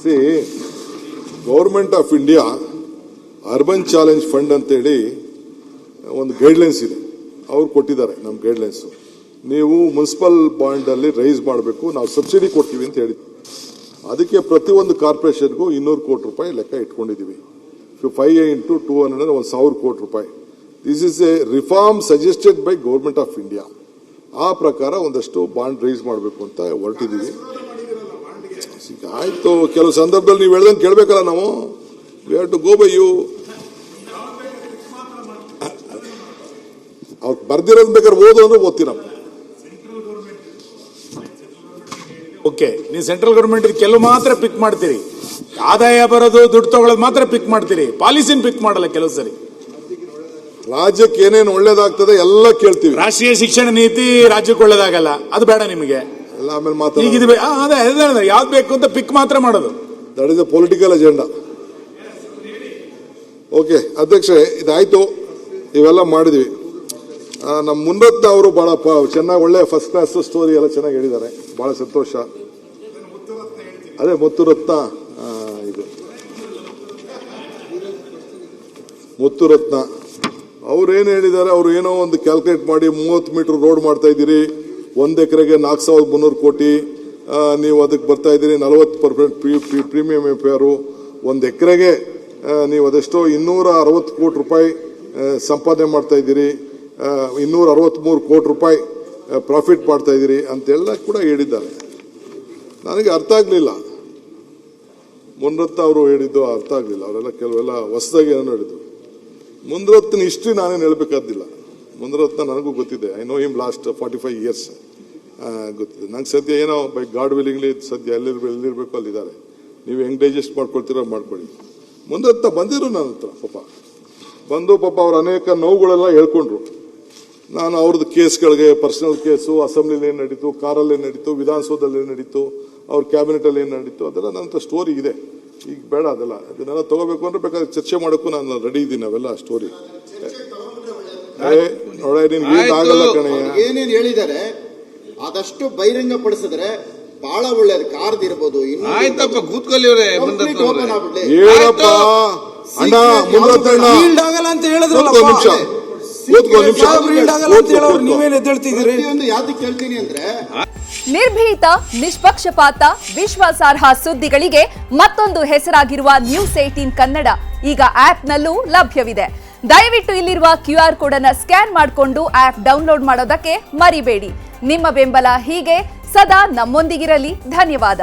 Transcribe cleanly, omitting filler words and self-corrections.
C government of India urban challenge fund ಅಂತೇಳಿ ಒಂದು guidelines ಇದೆ, ಅವ್ರು ಕೊಟ್ಟಿದ್ದಾರೆ ನಮ್ಮ ಗೈಡ್ಲೈನ್ಸು. ನೀವು ಮುನ್ಸಿಪಲ್ ಬಾಂಡಲ್ಲಿ ರೈಸ್ ಮಾಡಬೇಕು, ನಾವು ಸಬ್ಸಿಡಿ ಕೊಡ್ತೀವಿ ಅಂತ ಹೇಳಿದ್ವಿ. ಅದಕ್ಕೆ ಪ್ರತಿಯೊಂದು ಕಾರ್ಪೊರೇಷನ್ಗೂ 200 ಕೋಟಿ ರೂಪಾಯಿ ಲೆಕ್ಕ ಇಟ್ಕೊಂಡಿದ್ದೀವಿ. 5 into 200 1,000 ಕೋಟಿ ರೂಪಾಯಿ. This is A reform suggested by government of India. ಆ ಪ್ರಕಾರ ಒಂದಷ್ಟು ಬಾಂಡ್ ರೈಸ್ ಮಾಡಬೇಕು ಅಂತ ಹೊರಟಿದ್ದೀವಿ. ಆಯ್ತು, ಕೆಲವು ಸಂದರ್ಭದಲ್ಲಿ ನೀವು ಹೇಳ್ದಂಗೆ ಕೇಳಬೇಕಲ್ಲ ನಾವು. We have to go by you. ಅವ್ರು ಬರ್ದಿರೋದು ಬೇಕಾದ್ರೆ ಓದು ಅಂದ್ರೆ ಓದ್ತೀನಪ್ಪ. ಓಕೆ, ನೀವು ಸೆಂಟ್ರಲ್ ಗೌರ್ಮೆಂಟ್ ಕೆಲವು ಮಾತ್ರ ಪಿಕ್ ಮಾಡ್ತೀರಿ, ಆದಾಯ ಬರೋದು ದುಡ್ಡು ತಗೊಳ್ಳೋದು ಮಾತ್ರ ಪಿಕ್ ಮಾಡ್ತೀರಿ, ಪಾಲಿಸಿನ ಪಿಕ್ ಮಾಡಲ್ಲ ಕೆಲವು ಸರಿ. ರಾಜ್ಯಕ್ಕೆ ಏನೇನು ಒಳ್ಳೇದಾಗ್ತದೆ ಎಲ್ಲ ಕೇಳ್ತೀವಿ. ರಾಷ್ಟ್ರೀಯ ಶಿಕ್ಷಣ ನೀತಿ ರಾಜ್ಯಕ್ಕೆ ಒಳ್ಳೇದಾಗಲ್ಲ, ಅದು ಬೇಡ ನಿಮಗೆ. ಎಲ್ಲ ಆಮೇಲೆ ಮಾತಾಡ. ಈಗ ಇದು ಅದೇ ಯಾವ್ದು ಬೇಕು ಅಂತ ಪಿಕ್ ಮಾತ್ರ ಮಾಡೋದು. That is a political agenda. Okay ಅಧ್ಯಕ್ಷೆ, ಇದಾಯ್ತು, ಇವೆಲ್ಲ ಮಾಡಿದ್ವಿ. ನಮ್ಮ ಮುನ್ನತ್ನ ಅವರು ಬಹಳ ಚೆನ್ನಾಗಿ ಒಳ್ಳೆ ಫಸ್ಟ್ ಕ್ಲಾಸ್ ಸ್ಟೋರಿ ಎಲ್ಲ ಚೆನ್ನಾಗಿ ಹೇಳಿದ್ದಾರೆ, ಬಹಳ ಸಂತೋಷ. ಅದೇ ಮುತ್ತುರತ್ನ, ಇದು ಮುತ್ತುರತ್ನ ಅವ್ರೇನು ಹೇಳಿದ್ದಾರೆ, ಅವ್ರು ಏನೋ ಒಂದು ಕ್ಯಾಲ್ಕುಲೇಟ್ ಮಾಡಿ 30 ಮೀಟರ್ ರೋಡ್ ಮಾಡ್ತಾ ಇದ್ದೀರಿ, 1 ಎಕರೆಗೆ 4,300 ಕೋಟಿ, ನೀವು ಅದಕ್ಕೆ ಬರ್ತಾ ಇದ್ದೀರಿ 40% ಪ್ರೀಮಿಯಂ ಎಫ್ಆರ್. 1 ಎಕರೆಗೆ ನೀವು ಅದೆಷ್ಟೋ 260 ಕೋಟಿ ರೂಪಾಯಿ ಸಂಪಾದನೆ ಮಾಡ್ತಾ ಇದ್ದೀರಿ, 263 ಕೋಟಿ ರೂಪಾಯಿ ಪ್ರಾಫಿಟ್ ಮಾಡ್ತಾ ಇದ್ದೀರಿ ಅಂತೆಲ್ಲ ಕೂಡ ಹೇಳಿದ್ದಾರೆ. ನನಗೆ ಅರ್ಥ ಆಗಲಿಲ್ಲ, ಮುನ್ರತ್ನ ಅವರು ಹೇಳಿದ್ದು ಅರ್ಥ ಆಗಲಿಲ್ಲ. ಅವರೆಲ್ಲ ಕೆಲವೆಲ್ಲ ಹೊಸದಾಗಿ ಏನೋ ಹೇಳಿದ್ರು. ಮುನ್ರತ್ನ ಹಿಸ್ಟ್ರಿ ನಾನೇನು ಹೇಳಬೇಕಾದಿಲ್ಲ. ಮುನ್ರತ್ನ ನನಗೂ ಗೊತ್ತಿದೆ, I know him last 45 years ಗೊತ್ತಿದೆ. ನಂಗೆ ಸದ್ಯ ಏನೋ ಬೈ ಗಾಡ್ ವಿಲ್ಲಿಂಗ್ಲಿ ಸದ್ಯ ಎಲ್ಲಿರ್ಬೇಕು ಅಲ್ಲಿದ್ದಾರೆ. ನೀವು ಹೆಂಗೆ ಡೈಜೆಸ್ಟ್ ಮಾಡ್ಕೊಳ್ತೀರೋ ಮಾಡ್ಕೊಳ್ಳಿ. ಮುನ್ರತ್ನ ಬಂದಿರು ನನ್ನ ಹತ್ರ, ಬಂದು ಅವ್ರ ಅನೇಕ ನೋವುಗಳೆಲ್ಲ ಹೇಳ್ಕೊಂಡ್ರು. ನಾನು ಅವ್ರದ್ದು ಕೇಸ್ಗಳಿಗೆ, ಪರ್ಸನಲ್ ಕೇಸು, ಅಸೆಂಬ್ಲಿಲಿ ಏನು ನಡೀತು, ಕಾರಲ್ಲಿ ಏನು ನಡೀತು, ವಿಧಾನಸೌಧದಲ್ಲಿ ಏನು ನಡೀತು, ಅವ್ರ ಕ್ಯಾಬಿನೆಟಲ್ಲಿ ಏನು ನಡೀತು, ಅದೆಲ್ಲ ನನ್ನ ಸ್ಟೋರಿ ಇದೆ. ಈಗ ಬೇಡ ಅದೆಲ್ಲ, ಅದನ್ನೆಲ್ಲ ತಗೋಬೇಕು ಅಂದ್ರೆ ಬೇಕಾದ್ರೆ ಚರ್ಚೆ ಮಾಡೋಕ್ಕೂ ನಾನು ರೆಡಿ ಇದ್ದೀನಿ. ಅವೆಲ್ಲ ಸ್ಟೋರಿ ನೋಡ, ಆಗಲ್ಲ ಕಣಯ್ಯ. ಏನೇನು ಹೇಳಿದ್ದಾರೆ ಆದಷ್ಟು ಬಹಿರಂಗ ಪಡಿಸಿದ್ರೆ ಬಹಳ ಒಳ್ಳೇದು. ಕಾರ್ದಿರ್ಬೋದು. ಆಯ್ತಪ್ಪ, ಕೂತ್ಕೊಳ್ಳಿ ಅವರೇ. ಹೇಳಪ್ಪ ಅಣ್ಣ, ಮುನ್ನತ್ತಣ್ಣ ಆಗಲ್ಲ ಅಂತ ಹೇಳಿದ್ರಲ್ಲ. ನಿರ್ಭೀತ, ನಿಷ್ಪಕ್ಷಪಾತ, ವಿಶ್ವಾಸಾರ್ಹ ಸುದ್ದಿಗಳಿಗೆ ಮತ್ತೊಂದು ಹೆಸರಾಗಿರುವ ನ್ಯೂಸ್ 18 ಕನ್ನಡ ಈಗ ಆಪ್ನಲ್ಲೂ ಲಭ್ಯವಿದೆ. ದಯವಿಟ್ಟು ಇಲ್ಲಿರುವ QR ಕೋಡ್ ಅನ್ನು ಸ್ಕ್ಯಾನ್ ಮಾಡಿಕೊಂಡು ಆಪ್ ಡೌನ್ಲೋಡ್ ಮಾಡೋದಕ್ಕೆ ಮರಿಬೇಡಿ. ನಿಮ್ಮ ಬೆಂಬಲ ಹೀಗೆ ಸದಾ ನಮ್ಮೊಂದಿಗಿರಲಿ. ಧನ್ಯವಾದ.